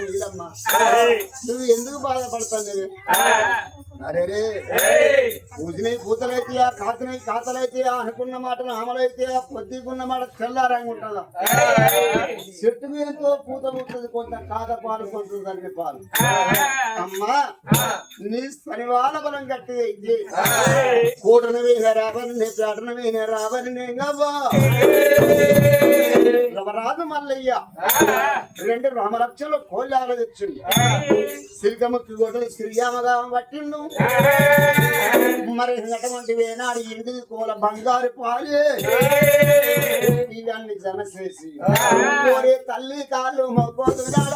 నీలమ్మ నువ్వు ఎందుకు బాధపడతాను? అరే పూజనే పూతలైతే కాతనై కాతలైతే అనుకున్న మాటలు అమలైతే పొద్దుకున్న మాట తెల్లారంగా ఉంటుందా? చెట్టు మీదతో పూత ఉంటుంది, కొంత కాత పాలు కొంత తల్లి పాలు. అమ్మా నీ శనివాల బలం గట్టి అయింది. కూటను వేసిన రాబని నీ పేటను వేసిన రాబని నేగవ్వా రమరాజు మల్లయ్య 2 రామలక్షలు కోళ్ళాలు తెచ్చిండు. సిరికముక్కి గొడవలు శ్రీయామగా పట్టిండు. మరి అటువంటి వేనాడు ఇంటికి కోల బంగారు పాలే ఇవన్నీ జమ చేసి కోరే తల్లి కాళ్ళు మొక్కోతున్నాడు.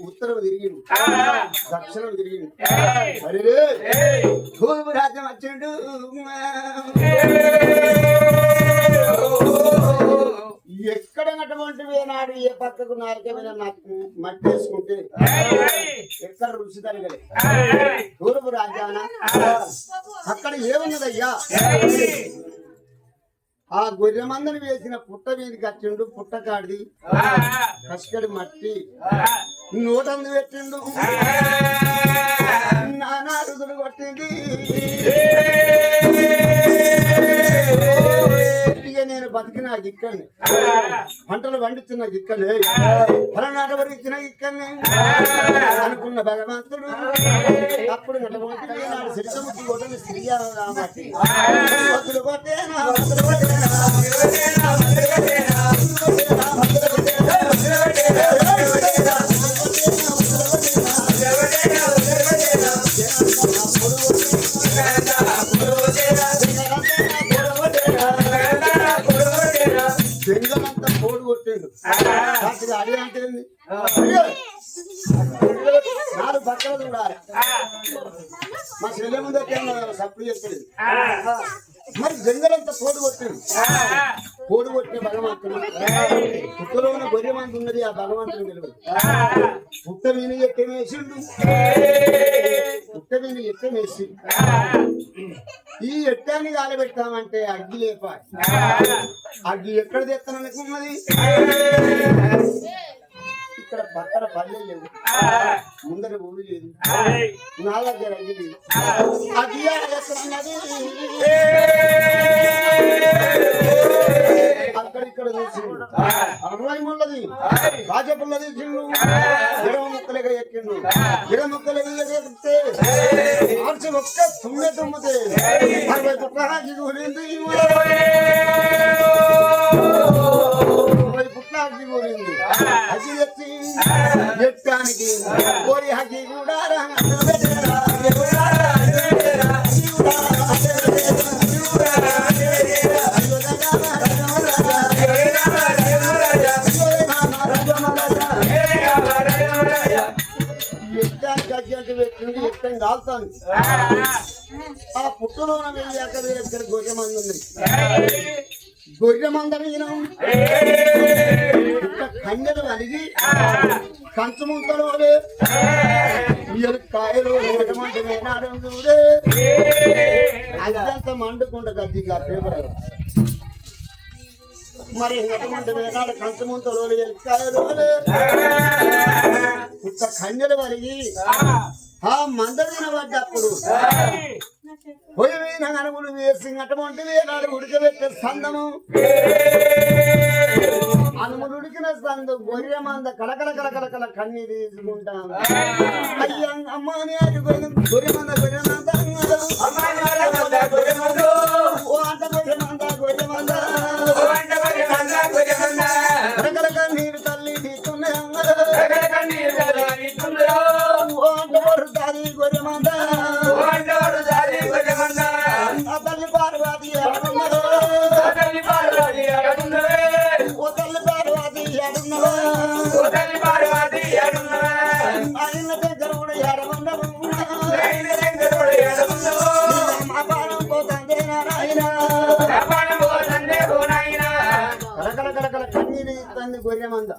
ఉత్తరం తిరిగిండు, దక్షిణం తిరిగిండు. అరే తూర్పు రాజ్యం వచ్చిండు. ఎక్కడ నటువంటి వేనాడు ఏ పక్కకు నాయకమైన మట్టి వేసుకుంటే ఎక్కడ రుచి తరగలే. తూర్పు రాజ్యాన అక్కడ ఏమున్నదయ్యా? ఆ గొర్రె మందని వేసిన పుట్ట మీదకి వచ్చిండు. పుట్టకాడి కసికడి మట్టి నోటందు పెట్టిండు. నానా రుదులు కొట్టింది. ఇక నేను బతికిన ఇక్కడిని, పంటలు పండించిన ఇక్కడే, ఫలనాట వరించిన ఇక్కడిని అనుకున్న భగవంతుడు. అప్పుడు నాడు సిరిసముఖి కొట్టని శ్రీయా కాబట్టి వద్దులు కొట్టేనా బెంగమంతా పోడు కొట్టిండు. అడి అంటే 4 పక్కలు చూడాలి. మా చెల్లె ముందు సప్పుడు చెప్పలేదు. మరి జంగలంతా పోడు కొట్టిండు. పోడు కొట్టే భగవంతుడు పుట్టలో ఉన్న గొర్రె మంది ఉన్నది. ఆ భగవంతుని తెలియదు. పుట్ట మీద ఎట్టమేసిండు. పుట్ట మీద ఎట్టమేసి ఈ ఎట్టాన్ని గాలబెట్టామంటే అగ్గి లేపాలి. అగ్గి ఎక్కడ తెస్తాననుకున్నది? ఇక్కడ పక్కన పల్లె లేవు, ముందర ఊరు లేదు, నా దగ్గర అగ్గి లేదు. అగ్గి ఎక్కడున్నది? అక్కడిక్కడ చూసిండు. అరవైమున్నది రాజపుల్లది చిన్ను. ఎడమ ముక్కలుగా ఎక్కిండు. ఎడమ ముక్కలుగా ఎక్కితే మార్చి ఒక్క తుమ్మె తుమ్మితే 60 పుట్లకి కూలింది. 60 పుట్లకి కూలింది. అగ్గి ఎత్తి ఎట్టానికి కోరి హగ్గి కూడా ఎట్టం కాలుతాను. ఆ పుట్టలోన వెళ్ళాక దగ్గర గొర్రె మంది ఉంది. గొర్రె మంద మీద కన్యలు అలిగి కంచముంతలో కాయలు ఎటువంటి వేనాడు చూడే అదంతా మండుకుంట గద్దిగా పేపర్. మరి ఎటువంటి వేనాడు కంచముంతలో కాయలు పుట్ట కన్యలు అలిగి ఆ మందరిన పడ్డప్పుడు పొయ్యి మీద అనుగులు వేసి అటువంటి వేనాడు ఉడకబెట్టే సందము అనుముడికిన సందు గొర్రె మంద కలకల కలకల కల కన్నీరు తీసుకుంటాం అయ్యా అమ్మాని అది గొర్రె మంద ఓ అంట గొర్రె మంద కలకల కన్నీరు తల్లి తీస్తున్నాయి ఓ అంట పడుతుంది గొర్రె మంద ఆ తల్లి పార్వతి ఎడున్నదో ఓ తల్లి పార్వతి ఎడున్నదో ఆయన దగ్గర కూడా ఎడమన్నవు మా పానం పోతుంది నారాయణ కలకల కలకల కన్నీరు ఇస్తుంది గొర్రె మంద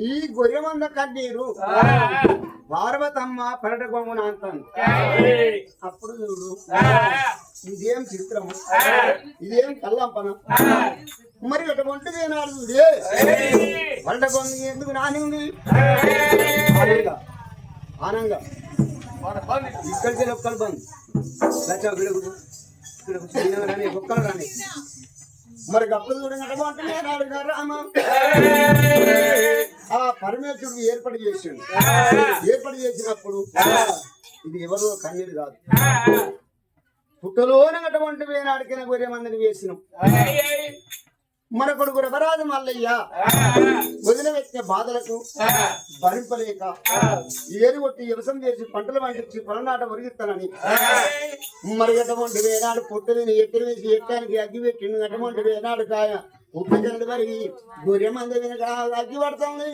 ఈ గొర్రె మంద కన్నీరు పార్వతమ్మ పెరట బొమ్మను అంటాను అప్పుడు చూడు ఇదేం చిత్రము ఇదేం కల్లంపన మరి అటువంటిది నాడు పెరట బొమ్మ ఎందుకు నానింది ఆనంగా ఇక్కడికి ఒక్కలు బంద్ రాని ఒక్కలు రాని మరి గప్పలు చూడగలమంటే నాడు రామ ఆ పరమేశ్వరుడు ఏర్పాటు చేసిండు ఏర్పాటు చేసినప్పుడు ఇది ఎవరో కన్నీరు కాదు పుట్టలోనటువంటి వేనాడికైనా గొర్రె మందిని వేసినాం మన కొడుకు రవరాజు మల్లయ్య వదిలిపెట్టిన బాధలకు భరింపలేక ఏరు కొట్టి వ్యవసాయం చేసి పంటలు పండించి పొలనాట ఒరిగిస్తానని మరి అటువంటి వేనాడు పుట్టని ఎత్తులు వేసి ఎక్కడానికి అగ్గి పెట్టిండు అటువంటి వేనాడు కాయ ఉప్పటి మరి గొర్రె మంద వెనక అగ్గి పడుతుంది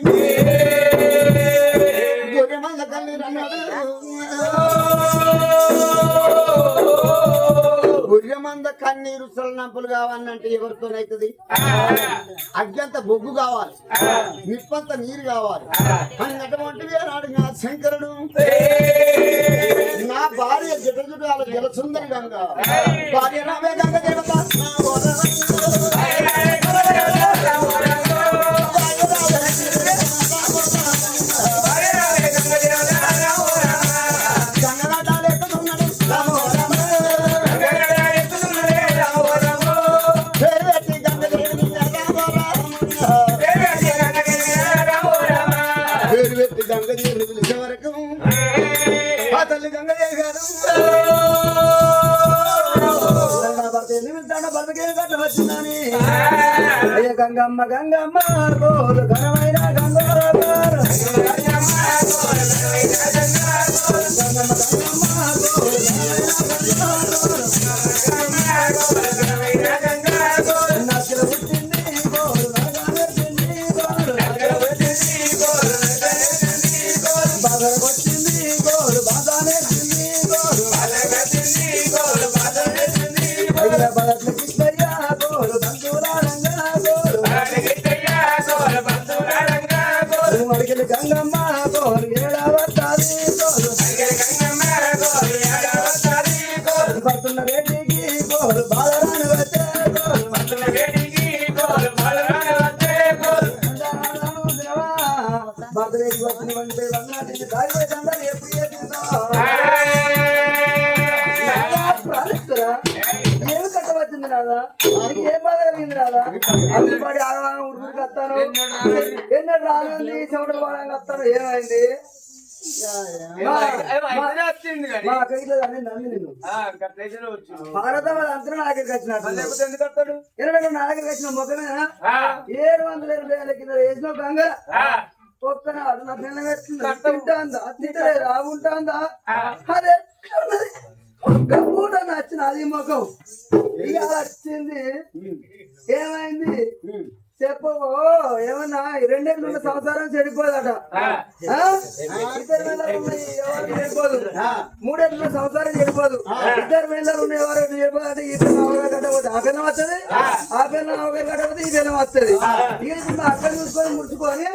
గొర్రె మంద కన్నీరు అన్నాడు గొర్రె మంద కన్నీరు సలనంపులు కావాలంటే ఎవరితోనైతుంది అగ్గి బొగ్గు కావాలి నిప్పంత నీరు కావాలి అని అటువంటి నాడు నా శంకరుడు నా భార్య జట జుటాల జలసుందరి గంగ భార్య రామే గంగ దేవత గంగదేవుని పిలిచే వరకు ఆ తల్లి గంగదేవి గారు భర్తకే గట్ట వచ్చిందని అయ్య గంగమ్మ గంగమ్మ గోలు ఘనమైన గంగమ్మ గోలు ఏడవతాది పడుతున్న వేటికి గోలు బాలరాని వచ్చే బర్త్డేకి వచ్చిన వంటే వంటి దారిపోతుందని ఎప్పుడు ఏమి కట్టవచ్చింది రాదా ఏం బాధ కలిగింది రాదా అందుబాటి ఆడవాళ్ళ ఉడుకుడికి వస్తాను ఎన్నో రానుంది చెమటలు పడానికి వస్తాను ఏమైంది భారత అంతా నా దగ్గరికి వచ్చినట్టు ఎందుకంటే నా దగ్గరికి వచ్చిన మొక్కమే 720 కింద వేసిన గంగ ఒక్కనాడు నా పిల్ల తింటాందా తింటలేదా ఉంటాందా అదే ఒక్క పూట నచ్చిన అది ముఖం ఇక వచ్చింది ఏమైంది చెప్పు ఏమన్నా 2 ఏళ్ళు ఉన్న సంసారం చెడిపోదట 2 చెడిపోదు 3 ఏళ్ళు సంసారం చెడిపోదు 2 వేళ్ళు ఉన్న ఎవరు చెడిపోదంటే ఈ పిల్ల అవగారు కట్టకపోతే ఆ పిల్లం వస్తుంది ఆ పిల్లం అవగారు కట్టకపోతే ఈ పిల్లం వస్తుంది ఇక ఇప్పుడు అక్కడ చూసుకొని ముడుచుకొని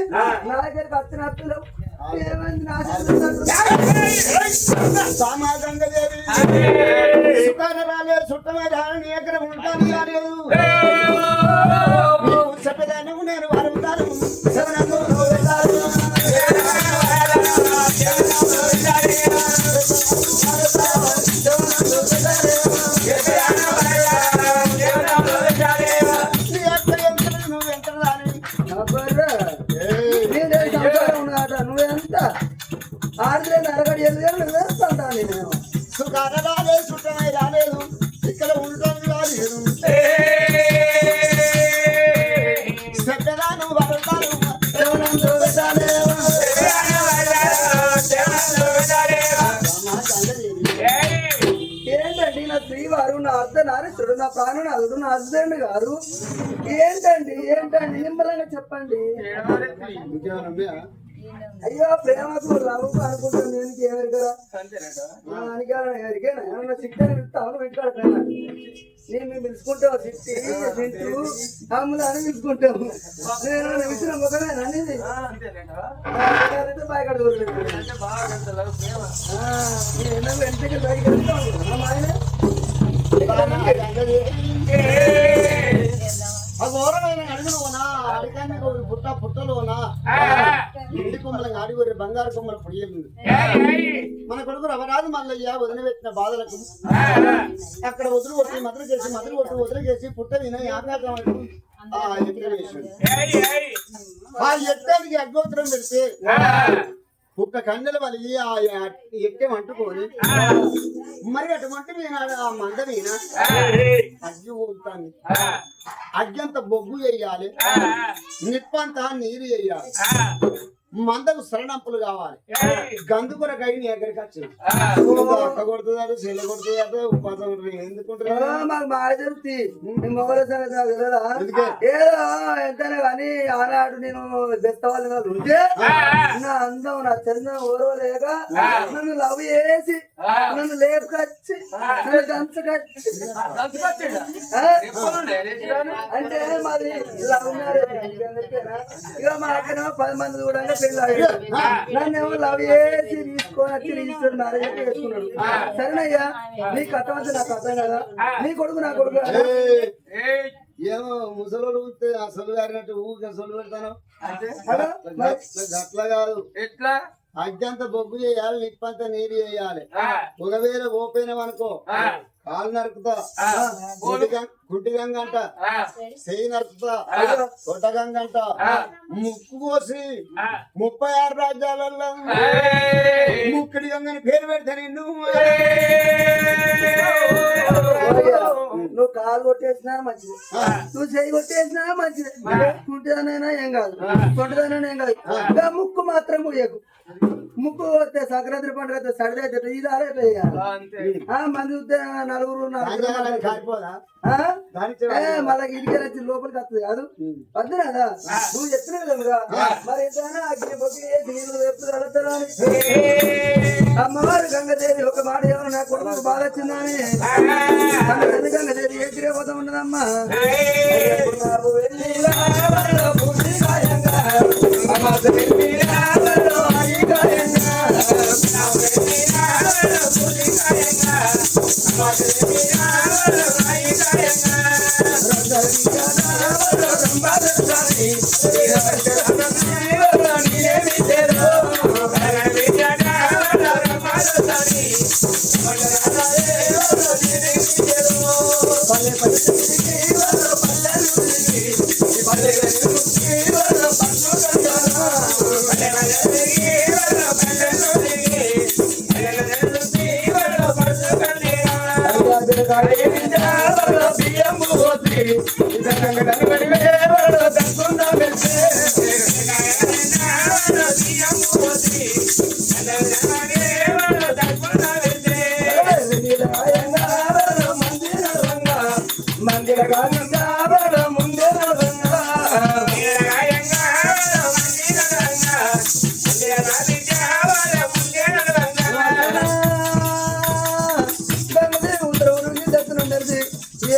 నా దగ్గరికి వచ్చినట్లు ఏమైంది నా సమాజంగదేవి రాలేదు చుట్టమే రాని ఎక్కడ ఉంటాను రాలేదు చెప్పేదాన్ని నేను వారుతాను నువ్వు ఎంత రాని సుఖాన రాలేదు సుఖమై రాలేదు ఇక్కడ ఉండటం రాలేదు చెప్పదాను వరదాను ఏంటండి నా శ్రీవారు నా అర్ధనారీశ్వరుడు నా ప్రాణనాథుడు నా హస్బెండ్ గారు ఏంటండి నిమ్మలంగా చెప్పండి. అయ్యో ప్రేమకు లవ్కు అనుకుంటాను నేను ఎవరికరా ఎవరికైనా ఏమన్నా చిక్కని ఇస్తాను పెట్టుకోవట్లేనా నేను పిలుచుకుంటావు చిట్టి తింటూ అమ్ములు అని పిలుచుకుంటాము నేను విషయం ఒకవేనా అనేది బాగా నేను వెంటకి బయటకు వెళ్తాను మా ఆయన అఘోరమైన అడుగులోనా అడిగానే పుట్టలోనా ఇంటి కొమ్మల ఆడిగొరి బంగారు కొమ్మల పొడియలు మన కొడుకు రవరాజు మల్లయ్య వదిలిపెట్టిన బాధలకు అక్కడ వదులు కొట్టి వదిలి చేసి పుట్ట విన ఆకాశం ఆ ఎట్టానికి అగ్గోత్రం పెడితే ఒక్క కండల వలిగి ఆ ఎట్టెం అంటుకొని మరి అటువంటి మీద ఆ మంద మీద అగ్గి ఊరుతాను అగ్గంత బొగ్గు వేయాలి నిప్పంతా నీరు వేయాలి మందకు శరణంపులు కావాలి గందు కూడా గైని ఎక్కడికి వచ్చింది అక్క కొడుతుందాడు చెల్లె కొడుతుందాడు ఉపాసం ఎందుకుంటారు మాకు బాగా తెలుస్తుంది మొగల సంగతి ఏదో ఎంతనే కానీ ఆనాడు నేను బెస్తవాళ్ళ ఉంటే నా అందం నా చందం ఓరవలేక నన్ను లవ్ చేసి నన్ను లేపుకొచ్చి నన్ను దంచకొచ్చి అంటే మాది లవ్ మ్యారేజ్ ఇక మా అక్కడ 10 మంది కూడా నన్నేమో లవ్ చేసి తీసుకొని వచ్చి రిజిస్టర్ మ్యారేజ్ చేసుకున్నాడు. సరేనయ్యా నీ కథ అంటే నాకు అర్థం కదా నీ కొడుకు నా కొడుకు ఏమో ముసలోడు అసలు గారినట్టు ఊరికి అసలు పెడతాను అట్లా కాదు ఎట్లా అగ్గంత బొగ్గు చేయాలి నిప్పంతా నీరు చేయాలి ఒకవేళ ఓపోయినామనుకో కాలు నరుకుతా గుడ్డి గంగ అంట చెయ్యి నరుకుతా తొట్ట గంగ అంట ముక్కు కోసి 36 రాజ్యాలలో ముక్కడి గంగని పేరు పెడతా నువ్వు కాలు కొట్టేసినా మంచిది నువ్వు చెయ్యి కొట్టేసినా మంచిది కుంటిదానైనా ఏం కాదు తొట్టిదానైనా ఏం కాదు ఇంకా ముక్కు మాత్రం ముయ్యకు ముక్కు వస్తే సంక్రాంతి పండుగ సడిదైతే ఇదాలే మంది నలుగురు మళ్ళీ ఇంటికి వచ్చి లోపలికి వస్తుంది కాదు వద్దు కదా నువ్వు చెప్పిన విధంగా మరి ఎంతైనా అగ్ని పొగి నీళ్ళు ఎప్పుడు అడుగుతారా అమ్మవారు గంగదేవి ఒక మాట ఏమన్నా నా కొడుకు బాగా వచ్చిందని గంగదేవి ఏ తిరిగిపోతా ఉండదమ్మా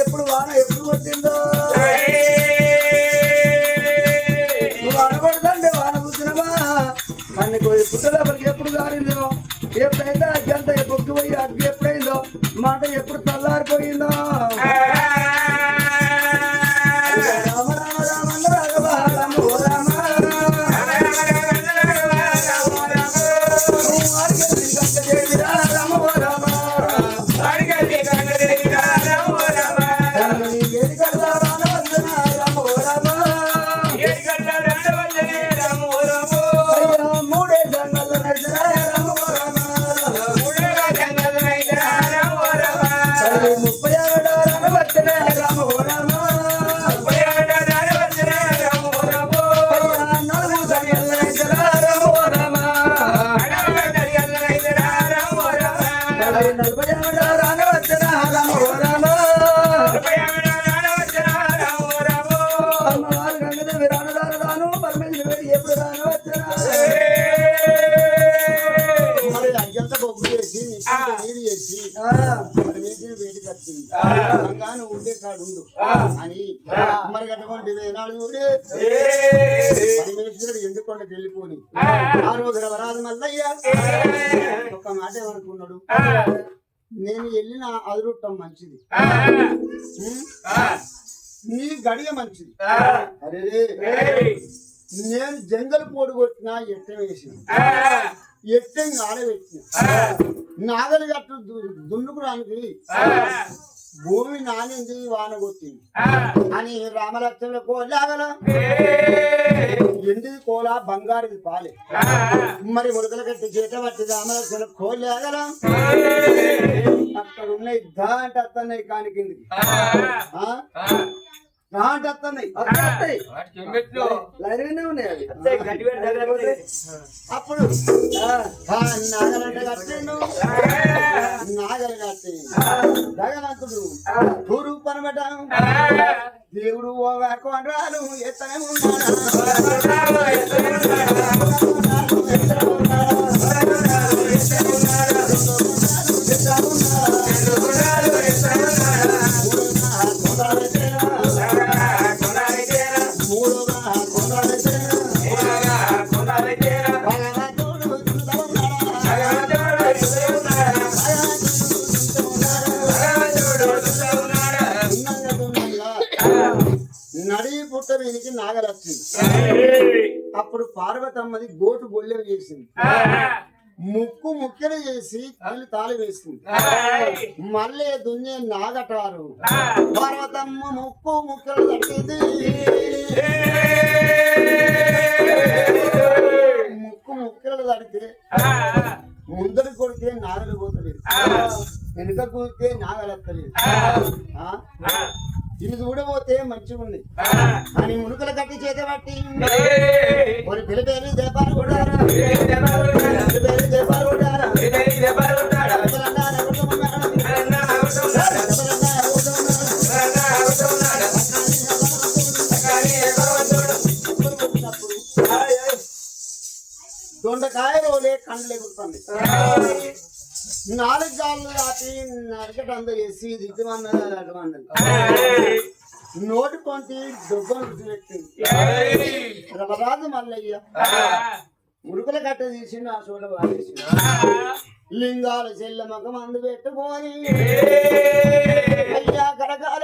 ఎప్పుడు వాన ఎప్పుడు కొట్టిందో నువ్వు అనకూడదండి వాన కూర్చున్నావా అన్ని పుట్టలకి ఎప్పుడు దారిందో ఎప్పుడైతే అగ్గంత పొక్కు పోయి అగ్గి ఎప్పుడైందో మాట ఎప్పుడు చల్లారిపోయిందో రామ రామ రామ రాఘవ రామ ఓ రామ రామ ఓ రామ మూడే జంగల్ బొగ్గు చేసి నీరు చేసి పరమేశ్వరుని వేడికి వచ్చింది బంగాను ఉండే కాడు ఉండు అని మరి కట్టుకోండి వేనాడు చూడే పరమేశ్వరుడు ఎందుకొండకి వెళ్ళిపోని ఆ రోజు రవరాజు మల్లయ్య ఒక మాట ఏమనుకున్నాడు, నేను వెళ్ళిన అదురుట్టం మంచిది, నీ గడియ మంచిది. అరే నేను జంగల్ పోడు కొట్టినా ఎట్టం వేసిన ఎట్టం ఆడబెట్టిన నాగలి గట్టు దున్నుకురానికి భూమి నానింది వాన కొట్టింది అని రామలక్ష్మణ కోలాగల ఎండిది కోల బంగారుది పాలే మరి ముడకల కట్టి చేత పట్టి రామలక్ష్మణ కోలాగల అక్కడ ఉన్నాయి దాంట్ వస్తున్నాయి కాని కిందికి దాంట్ వస్తున్నాయి అప్పుడు నాగలంట కట్టిండు నాగలు కట్టి జగనంతుడు గురు పనమట దేవుడు కొండరాలు ఎత్తనే నడి పుట్ట వీనికి నాగలొచ్చింది. అప్పుడు పార్వతమ్మది గోటు గొల్లె చేసింది, ముక్కు ముక్కెలు చేసి కళ్ళు తాళి వేసింది. మళ్ళీ దున్నే నాగటారు పార్వతమ్మ ముక్కు ముక్కెలు తట్టింది, ముక్కు ముక్కెలు తడితే ముందర కొడితే నాగలు పోతలేదు, వెనుక కూడితే నాగలెత్తలేదు. ఇది చూడబోతే మంచిగా ఉంది అని మునుకల కట్టి చేత పట్టి మరి పిలిపేరు దేపాలు కొట్టారా, పిలిపేరు దేపాలు కొట్టారా, దొండకాయ రోలే కండ్లు ఎగురుతుంది. 4 గాళ్ళు దాటి నరకట అందరు వేసి దిక్కుమన్నది అటుమన్నది నోటి కొంటి దుబ్బను పెట్టింది. రవరాజు మల్లయ్య మురుకుల కట్ట తీసిండు, ఆ చోట వాడేసిండు. లింగాల చెల్లెమ్మక మందు పెట్టుకొని అయ్యా కడకాల